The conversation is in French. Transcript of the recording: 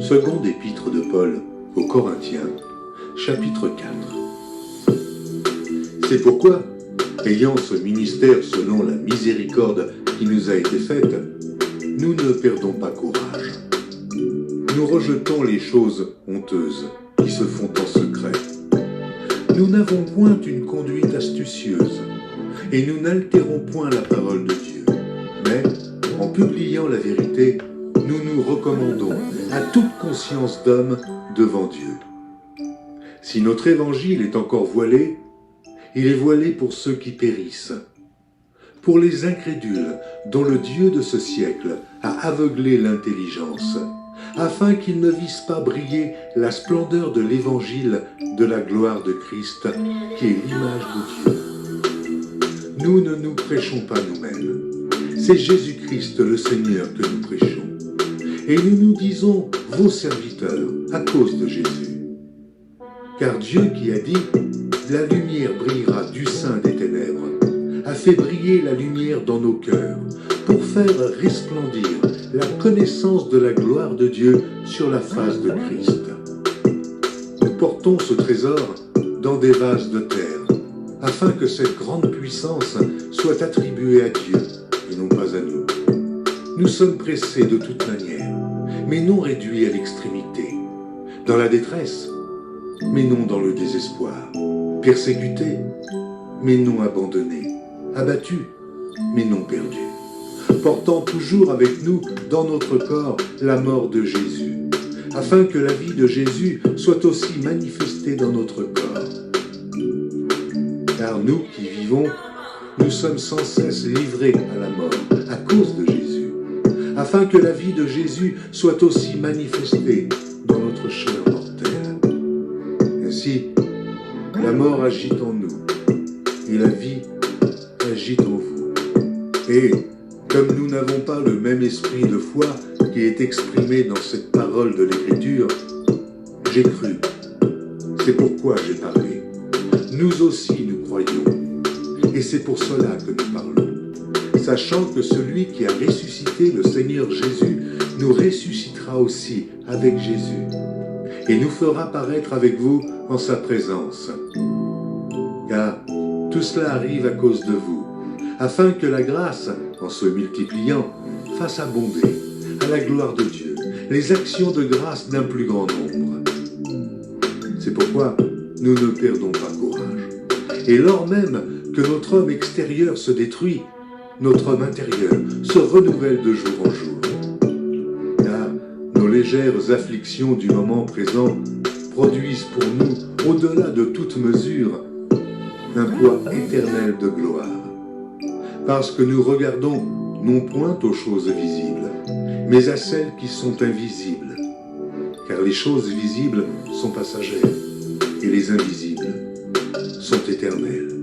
Seconde épître de Paul aux Corinthiens, chapitre 4. C'est pourquoi, ayant ce ministère selon la miséricorde qui nous a été faite, nous ne perdons pas courage. Nous rejetons les choses honteuses qui se font en secret. Nous n'avons point une conduite astucieuse, et nous n'altérons point la parole de Dieu. Mais, en publiant la vérité, nous nous recommandons à toute conscience d'homme devant Dieu. Si notre évangile est encore voilé, il est voilé pour ceux qui périssent, pour les incrédules dont le Dieu de ce siècle a aveuglé l'intelligence, afin qu'ils ne vissent pas briller la splendeur de l'évangile de la gloire de Christ, qui est l'image de Dieu. Nous ne nous prêchons pas nous-mêmes, c'est Jésus-Christ le Seigneur que nous prêchons. Et nous nous disons vos serviteurs à cause de Jésus. Car Dieu qui a dit « La lumière brillera du sein des ténèbres » a fait briller la lumière dans nos cœurs pour faire resplendir la connaissance de la gloire de Dieu sur la face de Christ. Nous portons ce trésor dans des vases de terre, afin que cette grande puissance soit attribuée à Dieu et non pas à nous. Nous sommes pressés de toute manière, mais non réduits à l'extrémité, dans la détresse, mais non dans le désespoir, persécutés, mais non abandonnés, abattus, mais non perdus, portant toujours avec nous dans notre corps la mort de Jésus, afin que la vie de Jésus soit aussi manifestée dans notre corps. Car nous qui vivons, nous sommes sans cesse livrés à la mort à cause de Jésus, afin que la vie de Jésus soit aussi manifestée dans notre chair mortelle. Ainsi, la mort agit en nous, et la vie agit en vous. Et, comme nous n'avons pas le même esprit de foi qui est exprimé dans cette parole de l'Écriture, j'ai cru, c'est pourquoi j'ai parlé. Nous aussi nous croyons, et c'est pour cela que nous parlons, sachant que celui qui a ressuscité le Seigneur Jésus nous ressuscitera aussi avec Jésus, et nous fera paraître avec vous en sa présence. Car tout cela arrive à cause de vous, afin que la grâce, en se multipliant, fasse abonder, à la gloire de Dieu, les actions de grâce d'un plus grand nombre. C'est pourquoi nous ne perdons pas courage. Et lors même que notre homme extérieur se détruit, notre homme intérieur se renouvelle de jour en jour. Car nos légères afflictions du moment présent produisent pour nous, au-delà de toute mesure, un poids éternel de gloire. Parce que nous regardons non point aux choses visibles, mais à celles qui sont invisibles. Car les choses visibles sont passagères, et les invisibles sont éternelles.